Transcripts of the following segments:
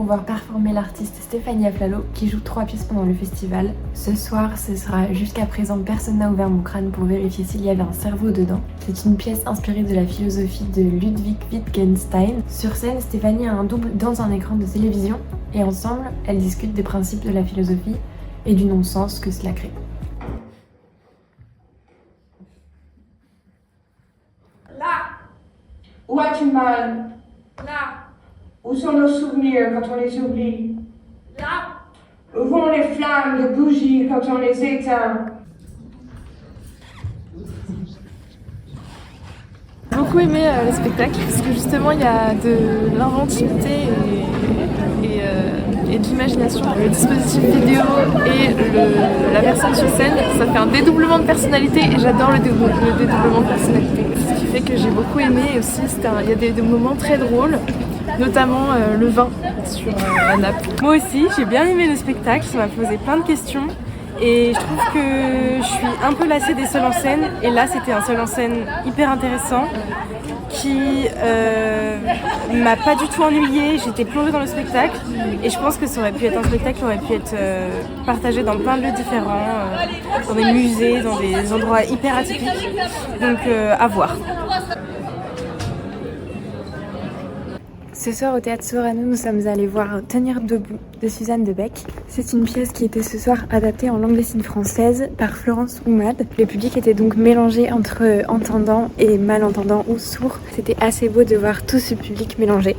voir performer l'artiste Stéphanie Aflalo qui joue 3 pièces pendant le festival. Ce soir, ce sera Jusqu'à présent personne n'a ouvert mon crâne pour vérifier s'il y avait un cerveau dedans. C'est une pièce inspirée de la philosophie de Ludwig Wittgenstein. Sur scène, Stéphanie a un double dans un écran de télévision et ensemble, elles discutent des principes de la philosophie et du non-sens que cela crée. Là où as-tu mal? Là. Où sont nos souvenirs quand on les oublie? Là. Où vont les flammes de bougies quand on les éteint? J'ai beaucoup aimé le spectacle parce que justement il y a de l'inventivité et de l'imagination. Le dispositif vidéo et la personne sur scène, ça fait un dédoublement de personnalité et j'adore le dédoublement de personnalité. Ce qui fait que j'ai beaucoup aimé et aussi il y a des moments très drôles, notamment le vin sur la nappe. Moi aussi j'ai bien aimé le spectacle, ça m'a posé plein de questions. Et je trouve que je suis un peu lassée des seuls en scène et là c'était un seul en scène hyper intéressant qui m'a pas du tout ennuyée, j'étais plongée dans le spectacle et je pense que ça aurait pu être un spectacle qui aurait pu être partagé dans plein de lieux différents, dans des musées, dans des endroits hyper atypiques, donc à voir. Ce soir au Théâtre Sorano, nous sommes allés voir Tenir debout de Suzanne Debec. C'est une pièce qui était ce soir adaptée en langue des signes française par Florence Oumad. Le public était donc mélangé entre entendants et malentendants ou sourds. C'était assez beau de voir tout ce public mélangé.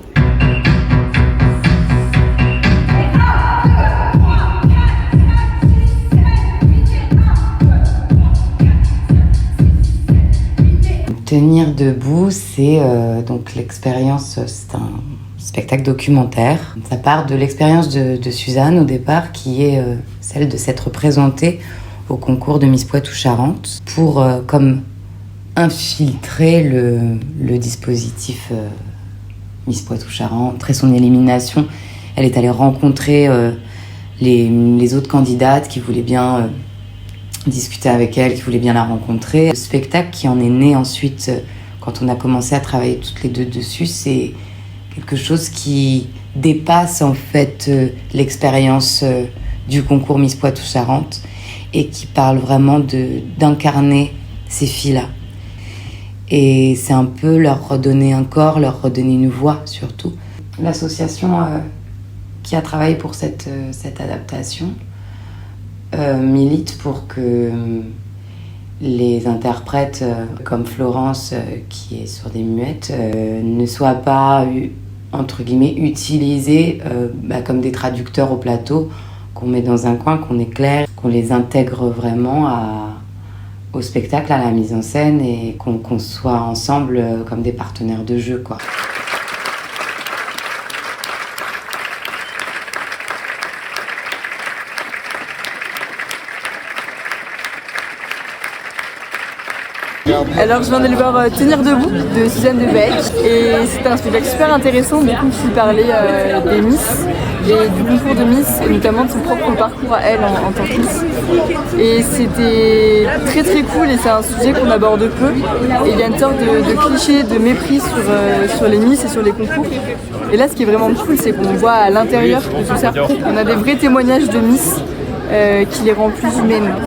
Tenir debout, c'est donc l'expérience, c'est un spectacle documentaire. Ça part de l'expérience de Suzanne au départ, qui est celle de s'être présentée au concours de Miss Poitou-Charentes pour comme infiltrer le dispositif Miss Poitou-Charentes. Après son élimination, elle est allée rencontrer les autres candidates qui voulaient bien discuter avec elle, qui voulait bien la rencontrer. Le spectacle qui en est né ensuite, quand on a commencé à travailler toutes les deux dessus, c'est quelque chose qui dépasse en fait l'expérience du concours Miss Poitou-Charentes et qui parle vraiment d'incarner ces filles-là. Et c'est un peu leur redonner un corps, leur redonner une voix surtout. L'association qui a travaillé pour cette adaptation milite pour que les interprètes comme Florence, qui est sur des muettes, ne soient pas, entre guillemets, utilisés comme des traducteurs au plateau, qu'on met dans un coin, qu'on éclaire, qu'on les intègre vraiment au spectacle, à la mise en scène et qu'on soit ensemble comme des partenaires de jeu, quoi. Alors je viens d'aller voir Tenir debout de Suzanne Debec et c'était un spectacle super intéressant du coup qui parlait des Miss et du concours de Miss et notamment de son propre parcours à elle en tant que Miss. Et c'était très très cool et c'est un sujet qu'on aborde peu et il y a une sorte de cliché, de mépris sur les Miss et sur les concours. Et là ce qui est vraiment cool c'est qu'on voit à l'intérieur de tout ça, on a des vrais témoignages de Miss qui les rend plus humaines.